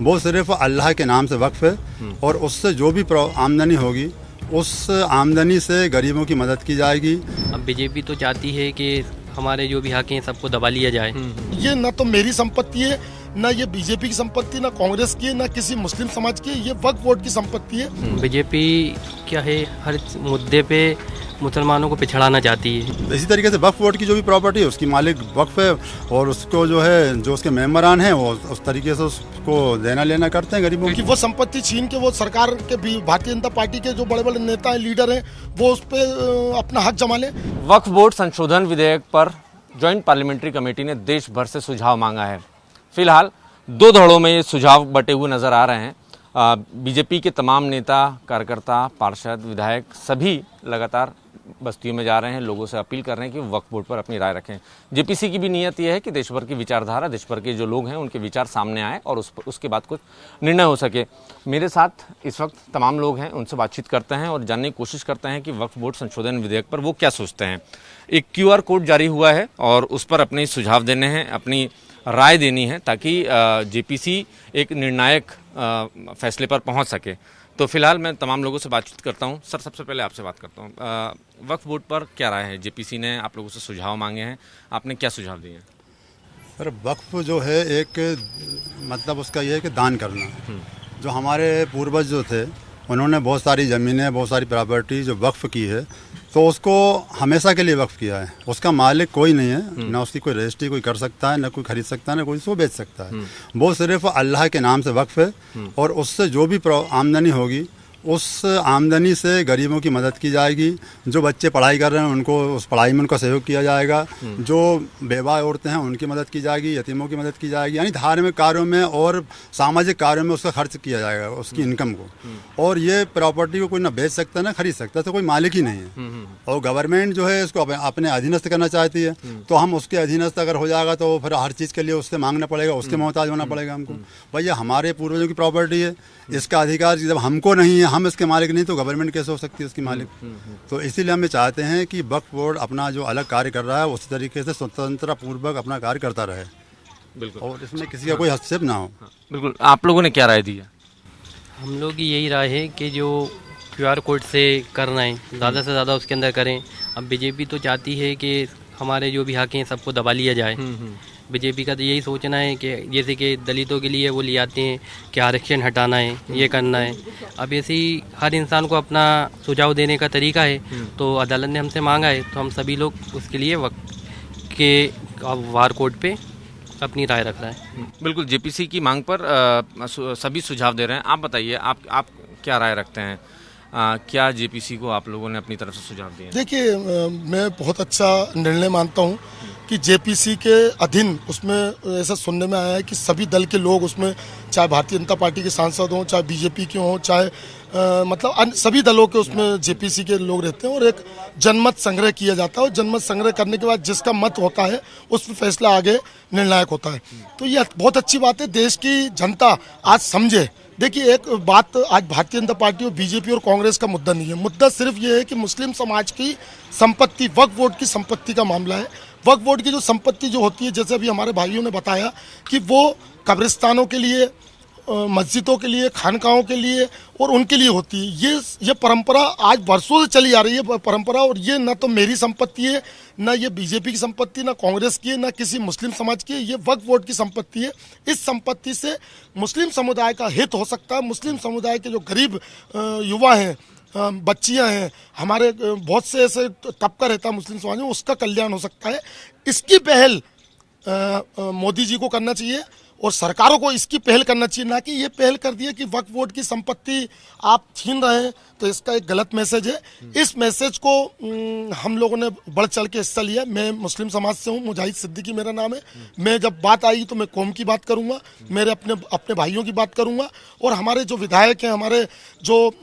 वो सिर्फ अल्लाह के नाम से वक्फ है और उससे जो भी आमदनी होगी उस आमदनी से गरीबों की मदद की जाएगी। अब बीजेपी तो चाहती है कि हमारे जो भी हक हैं सबको दबा लिया जाए। ये ना तो मेरी संपत्ति है, ना ये बीजेपी की संपत्ति, ना कांग्रेस की है, ना किसी मुस्लिम समाज की है, ये वक्फ बोर्ड की संपत्ति है। बीजेपी क्या है, हर मुद्दे पे मुसलमानों को पिछड़ाना चाहती है। इसी तरीके से वक्फ बोर्ड की जो भी प्रॉपर्टी है उसकी मालिक वक्फ है और उसको जो है जो उसके मेंबरान हैं वो उस तरीके से उसको देना लेना करते हैं गरीबों की। वो संपत्ति छीन के वो सरकार के भी भारतीय जनता पार्टी के जो बड़े बड़े नेता हैं, लीडर हैं, वो उस पर अपना हक जमा लें। वक्फ बोर्ड संशोधन विधेयक पर ज्वाइंट पार्लियामेंट्री कमेटी ने देश भर से सुझाव मांगा है। फिलहाल 2 धड़ों में ये सुझाव बटे हुए नजर आ रहे हैं। बीजेपी के तमाम नेता, कार्यकर्ता, पार्षद, विधायक सभी लगातार बस्तियों में जा रहे हैं, लोगों से अपील कर रहे हैं कि वक्फ बोर्ड पर अपनी राय रखें। जेपीसी की भी नीयत यह है कि देश भर की विचारधारा, देश भर के जो लोग हैं उनके विचार सामने आए और उसके बाद कुछ निर्णय हो सके। मेरे साथ इस वक्त तमाम लोग हैं, उनसे बातचीत करते हैं और जानने की कोशिश करते हैं कि वक्फ बोर्ड संशोधन विधेयक पर वो क्या सोचते हैं। एक QR कोड जारी हुआ है और उस पर अपने सुझाव देने हैं, अपनी राय देनी है ताकि जेपीसी एक निर्णायक फैसले पर पहुंच सके। तो फिलहाल मैं तमाम लोगों से बातचीत करता हूं। सर, सबसे पहले आपसे बात करता हूं, वक्फ बोर्ड पर क्या राय है? जेपीसी ने आप लोगों से सुझाव मांगे हैं, आपने क्या सुझाव दिए हैं? सर, वक्फ जो है एक मतलब उसका ये है कि दान करना। जो हमारे पूर्वज जो थे उन्होंने बहुत सारी ज़मीनें, बहुत सारी प्रॉपर्टी जो वक्फ की है तो उसको हमेशा के लिए वक्फ किया है। उसका मालिक कोई नहीं है, ना उसकी कोई रजिस्ट्री कोई कर सकता है, ना कोई खरीद सकता है, ना कोई उसको बेच सकता है। वो सिर्फ अल्लाह के नाम से वक्फ है और उससे जो भी आमदनी होगी उस आमदनी से गरीबों की मदद की जाएगी। जो बच्चे पढ़ाई कर रहे हैं उनको उस पढ़ाई में उनका सहयोग किया जाएगा। जो बेवा औरतें हैं उनकी मदद की जाएगी, यतीमों की मदद की जाएगी। यानी धार्मिक कार्यों में और सामाजिक कार्यों में उसका खर्च किया जाएगा, उसकी इनकम को। और ये प्रॉपर्टी को कोई ना बेच सकता है ना खरीद सकता है, तो कोई मालिक ही नहीं है। और गवर्नमेंट जो है इसको अपने अधीनस्थ करना चाहती है, तो हम उसके अधीनस्थ अगर हो जाएगा तो फिर हर चीज़ के लिए उससे मांगना पड़ेगा, उसके मोहताज होना पड़ेगा हमको। भैया हमारे पूर्वजों की प्रॉपर्टी है, इसका अधिकार जब हमको नहीं है, हम इसके मालिक नहीं, तो गवर्नमेंट कैसे हो सकती है इसकी मालिक? तो इसीलिए हम चाहते हैं कि वक्फ बोर्ड अपना जो अलग कार्य कर रहा है उसी तरीके से स्वतंत्रता पूर्वक अपना कार्य करता रहे। बिल्कुल। और इसमें किसी का कोई हस्तक्षेप ना हो। बिल्कुल। आप लोगों ने क्या राय दी है? हम लोग की यही राय है कि जो QR कोड से करना है ज़्यादा से ज़्यादा उसके अंदर करें। अब बीजेपी तो चाहती है कि हमारे जो भी हक हैं सबको दबा लिया जाए। बीजेपी का तो यही सोचना है कि जैसे कि दलितों के लिए वो ले आते हैं कि आरक्षण हटाना है, ये करना है। अब ऐसे ही हर इंसान को अपना सुझाव देने का तरीका है, तो अदालत ने हमसे मांगा है तो हम सभी लोग उसके लिए वक्त के वार कोड पे अपनी राय रख रहा है। बिल्कुल, जेपीसी की मांग पर सभी सुझाव दे रहे हैं। आप बताइए, आप क्या राय रखते हैं? क्या जेपीसी को आप लोगों ने अपनी तरफ से सुझाव दिए? देखिए, मैं बहुत अच्छा निर्णय मानता हूँ कि जेपीसी के अधीन उसमें ऐसा सुनने में आया है कि सभी दल के लोग उसमें, चाहे भारतीय जनता पार्टी के सांसद हों, चाहे बीजेपी के हों, चाहे मतलब सभी दलों के उसमें जेपीसी के लोग रहते हैं और एक जनमत संग्रह किया जाता है। और जनमत संग्रह करने के बाद जिसका मत होता है उस पर फैसला आगे निर्णायक होता है। तो ये बहुत अच्छी बात है, देश की जनता आज समझे। देखिए, एक बात आज भारतीय जनता पार्टी और बीजेपी और कांग्रेस का मुद्दा नहीं है। मुद्दा सिर्फ ये है कि मुस्लिम समाज की संपत्ति, वक्फ बोर्ड की संपत्ति का मामला है। वक्फ बोर्ड की जो संपत्ति जो होती है, जैसे अभी हमारे भाइयों ने बताया कि वो कब्रिस्तानों के लिए, मस्जिदों के लिए, खानकाहों के लिए और उनके लिए होती है। ये परंपरा आज वर्षों से चली आ रही है परंपरा। और ये ना तो मेरी संपत्ति है, ना ये बीजेपी की संपत्ति, ना कांग्रेस की है, ना किसी मुस्लिम समाज की है। ये वक्फ बोर्ड की संपत्ति है। इस संपत्ति से मुस्लिम समुदाय का हित हो सकता है। मुस्लिम समुदाय के जो गरीब युवा हैं, बच्चियां हैं, हमारे बहुत से ऐसे तबका रहता है मुस्लिम समाज में, उसका कल्याण हो सकता है। इसकी पहल मोदी जी को करना चाहिए और सरकारों को इसकी पहल करना चाहिए, ना कि ये पहल कर दी है कि वक्फ बोर्ड की संपत्ति आप छीन रहे हैं। तो इसका एक गलत मैसेज है। इस मैसेज को हम लोगों ने बढ़ चढ़ के हिस्सा लिया। मैं मुस्लिम समाज से हूँ, मुजाहिद सिद्दीकी मेरा नाम है। मैं जब बात आई तो मैं कौम की बात करूँगा, मेरे अपने भाइयों की बात करूँगा। और हमारे जो विधायक हैं, हमारे जो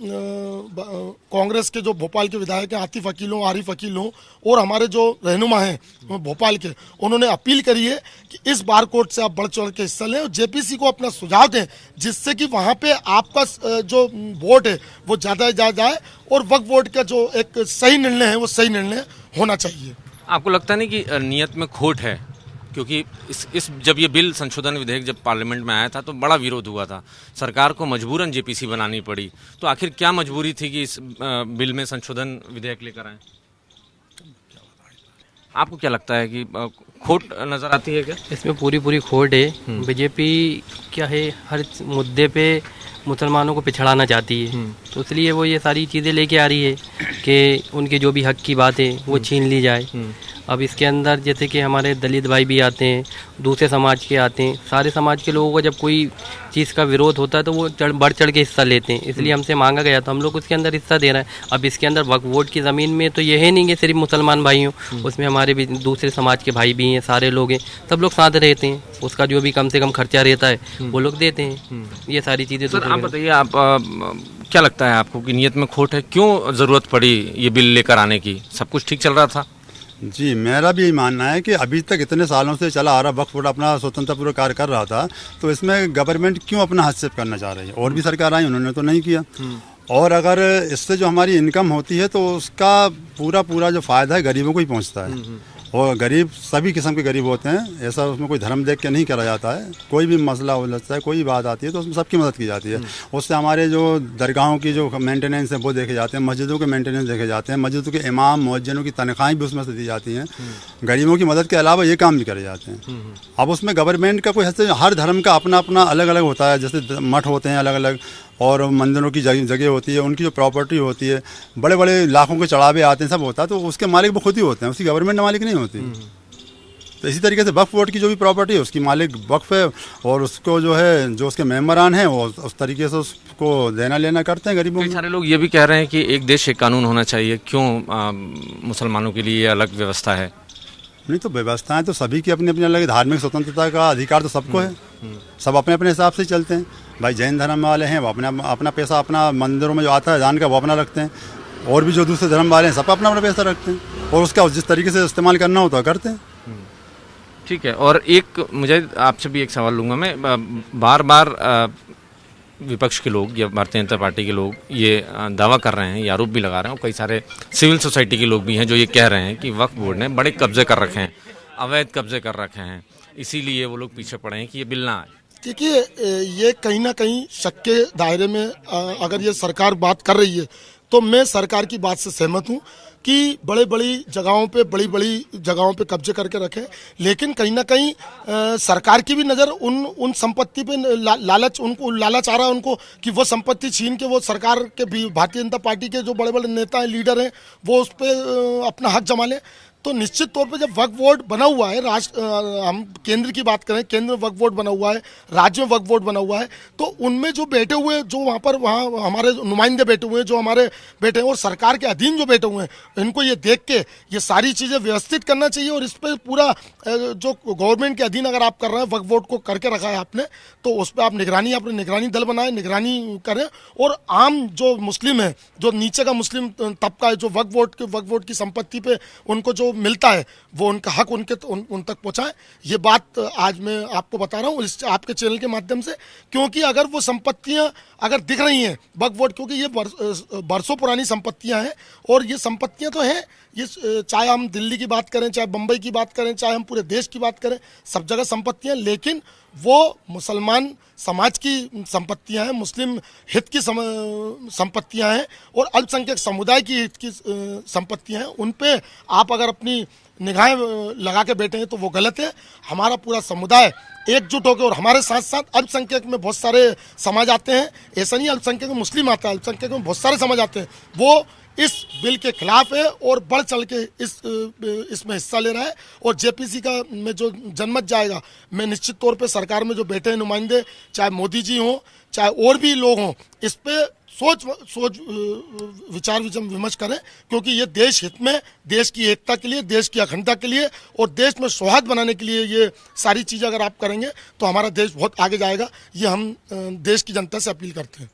कांग्रेस के जो भोपाल के विधायक हैं, आतिफ अकील हों, आरिफ अकील हों, और हमारे जो रहनुमा हैं भोपाल के, उन्होंने अपील करी है कि इस बार कोड से आप बढ़ चढ़ के हिस्सा लें और जेपीसी को अपना सुझाव दें, जिससे कि वहाँ पे आपका जो वोट है वो ज़्यादा जाए और वक्फ बोर्ड का जो एक सही निर्णय है वो सही निर्णय होना चाहिए। आपको लगता नहीं कि नियत में खोट है? क्योंकि इस जब ये बिल संशोधन विधेयक जब पार्लियामेंट में आया था तो बड़ा विरोध हुआ था, सरकार को मजबूरन जेपीसी बनानी पड़ी। तो आखिर क्या मजबूरी थी कि इस बिल में संशोधन विधेयक लेकर आए? आपको क्या लगता है कि खोट नजर आती है क्या? इसमें पूरी खोट है। बीजेपी क्या है, हर मुद्दे पे मुसलमानों को पिछड़ाना चाहती है, तो इसलिए वो ये सारी चीज़ें लेके आ रही है कि उनके जो भी हक की बात है वो छीन ली जाए। अब इसके अंदर जैसे कि हमारे दलित भाई भी आते हैं, दूसरे समाज के आते हैं, सारे समाज के लोगों को जब कोई चीज़ का विरोध होता है तो वो बढ़ चढ़ के हिस्सा लेते हैं, इसलिए हमसे मांगा गया तो हम लोग उसके अंदर हिस्सा दे रहे हैं। अब इसके अंदर वक्फ बोर्ड की ज़मीन में तो ये है नहीं कि सिर्फ मुसलमान भाई हों, उसमें हमारे भी दूसरे समाज के भाई भी हैं, सारे लोग हैं, सब लोग साथ रहते हैं, उसका जो भी कम से कम खर्चा रहता है वो लोग देते हैं। ये सारी चीज़ें। सर आप बताइए, आप क्या लगता है आपको कि नीयत में खोट है, क्यों ज़रूरत पड़ी ये बिल लेकर आने की? सब कुछ ठीक चल रहा था? जी, मेरा भी यही मानना है कि अभी तक इतने सालों से चला आ रहा वक्फ बोर्ड अपना स्वतंत्रपूर्वक कार्य कर रहा था, तो इसमें गवर्नमेंट क्यों अपना हस्तक्षेप करना चाह रही है? और भी सरकार आई, उन्होंने तो नहीं किया। और अगर इससे जो हमारी इनकम होती है तो उसका पूरा जो फ़ायदा है गरीबों को ही पहुंचता है। और गरीब सभी किस्म के गरीब होते हैं, ऐसा उसमें कोई धर्म देख के नहीं करा जाता है। कोई भी मसला उलझता है, कोई भी बात आती है तो उसमें सबकी मदद की जाती है। उससे हमारे जो दरगाहों की जो मेंटेनेंस है वो देखे जाते हैं, मस्जिदों के मेंटेनेंस देखे जाते हैं, मस्जिदों के इमाम मुअज्जिनों की तनख्वाहें भी उसमें से दी जाती हैं। गरीबों की मदद के अलावा ये काम भी करे जाते हैं। अब उसमें गवर्नमेंट का कोई हर धर्म का अपना अपना अलग अलग होता है, जैसे मठ होते हैं अलग अलग, और मंदिरों की जगह होती है, उनकी जो प्रॉपर्टी होती है, बड़े बड़े लाखों के चढ़ावे आते हैं, सब होता है, तो उसके मालिक वो खुद ही होते हैं, उसकी गवर्नमेंट मालिक नहीं होती। तो इसी तरीके से वक्फ बोर्ड की जो भी प्रॉपर्टी है उसकी मालिक वक्फ है, और उसको जो है जो उसके मेंबरान हैं वो उस तरीके से उसको देना लेना करते हैं गरीबों कई को। सारे लोग ये भी कह रहे हैं कि एक देश एक कानून होना चाहिए, क्यों मुसलमानों के लिए अलग व्यवस्था है? नहीं, तो व्यवस्थाएं तो सभी की अपनी अपनी अलग, धार्मिक स्वतंत्रता का अधिकार तो सबको है, सब अपने अपने हिसाब से चलते हैं। भाई जैन धर्म वाले हैं वो अपना पैसा अपना मंदिरों में जो आता है दान का वो अपना रखते हैं, और भी जो दूसरे धर्म वाले हैं सब अपना अपना पैसा रखते हैं, और उसका जिस तरीके से इस्तेमाल करना होता है करते हैं। ठीक है। और एक मुझे आपसे भी एक सवाल लूँगा मैं, बार बार विपक्ष के लोग या भारतीय जनता पार्टी के लोग ये दावा कर रहे हैं, ये आरोप भी लगा रहे हैं, और कई सारे सिविल सोसाइटी के लोग भी हैं जो ये कह रहे हैं कि वक्फ बोर्ड ने बड़े कब्जे कर रखे हैं, अवैध कब्जे कर रखे हैं, इसीलिए वो लोग पीछे पड़े हैं कि ये बिल ना आए। देखिए, ये कहीं ना कहीं शक के दायरे में अगर ये सरकार बात कर रही है तो मैं सरकार की बात से सहमत हूँ कि बड़ी बड़ी जगहों पे कब्जे करके रखे, लेकिन कहीं ना कहीं सरकार की भी नज़र उन संपत्ति पे उनको लालच आ रहा है उनको कि वो संपत्ति छीन के वो सरकार के भी भारतीय जनता पार्टी के जो बड़े बड़े नेता हैं, लीडर हैं, वो उस पर अपना हक जमा लें। तो निश्चित तौर पे जब वक्फ बोर्ड बना हुआ है, हम केंद्र की बात करें, केंद्र में वक्फ बोर्ड बना हुआ है, राज्य में वक्फ बोर्ड बना हुआ है, तो उनमें जो बैठे हुए जो वहाँ हमारे नुमाइंदे बैठे हुए हैं, जो हमारे बैठे हैं और सरकार के अधीन जो बैठे हुए हैं, इनको ये देख के ये सारी चीज़ें व्यवस्थित करना चाहिए। और इस पर पूरा जो गवर्नमेंट के अधीन अगर आप कर रहे हैं, वक्फ बोर्ड को करके रखा है आपने, तो उस पर आप अपने निगरानी दल बनाए, निगरानी करें, और आम जो मुस्लिम है, जो नीचे का मुस्लिम तबका है, जो वक्फ बोर्ड की संपत्ति पे उनको जो मिलता है वो उनका हक उन तक पहुंचाए। ये बात आज मैं आपको बता रहा हूँ इस आपके चैनल के माध्यम से, क्योंकि अगर वो संपत्तियां अगर दिख रही हैं वक्फ बोर्ड, क्योंकि ये बरसों पुरानी संपत्तियां हैं, और ये संपत्तियां तो हैं, ये चाहे हम दिल्ली की बात करें, चाहे बम्बई की बात करें, चाहे हम पूरे देश की बात करें, सब जगह संपत्तियां, लेकिन वो मुसलमान समाज की संपत्तियां हैं, मुस्लिम हित की संपत्तियां हैं, और अल्पसंख्यक समुदाय की हित की संपत्तियां हैं। उन पे आप अगर अपनी निगाहें लगा के बैठे हैं तो वो गलत है। हमारा पूरा समुदाय एकजुट होकर, और हमारे साथ साथ अल्पसंख्यक में बहुत सारे समाज आते हैं, ऐसा नहीं अल्पसंख्यक में मुस्लिम आता है, अल्पसंख्यक में बहुत सारे समाज आते हैं, वो इस बिल के खिलाफ है और बढ़ चढ़ के इसमें हिस्सा ले रहा है। और जेपीसी का में जो जनमत जाएगा, मैं निश्चित तौर पे सरकार में जो बैठे हैं नुमाइंदे, चाहे मोदी जी हों, चाहे और भी लोग हों, इस पे सोच विचार विमर्श करें, क्योंकि ये देश हित में, देश की एकता के लिए, देश की अखंडता के लिए और देश में सौहार्द बनाने के लिए ये सारी चीज़ें अगर आप करेंगे तो हमारा देश बहुत आगे जाएगा। ये हम देश की जनता से अपील करते हैं।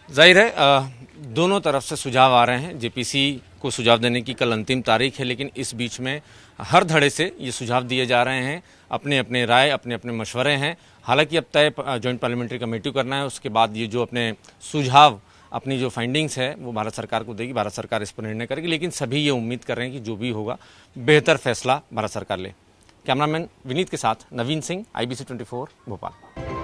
जाहिर है दोनों तरफ से सुझाव आ रहे हैं, जेपीसी को सुझाव देने की कल अंतिम तारीख है, लेकिन इस बीच में हर धड़े से ये सुझाव दिए जा रहे हैं, अपने अपने राय, अपने अपने मशवरे हैं। हालांकि अब तय जॉइंट पार्लियामेंट्री कमेटी करना है, उसके बाद ये जो अपने सुझाव, अपनी जो फाइंडिंग्स है वो भारत सरकार को देगी, भारत सरकार इस पर निर्णय करेगी, लेकिन सभी ये उम्मीद कर रहे हैं कि जो भी होगा बेहतर फैसला भारत सरकार ले। कैमरामैन विनीत के साथ नवीन सिंह, IBC 24 भोपाल।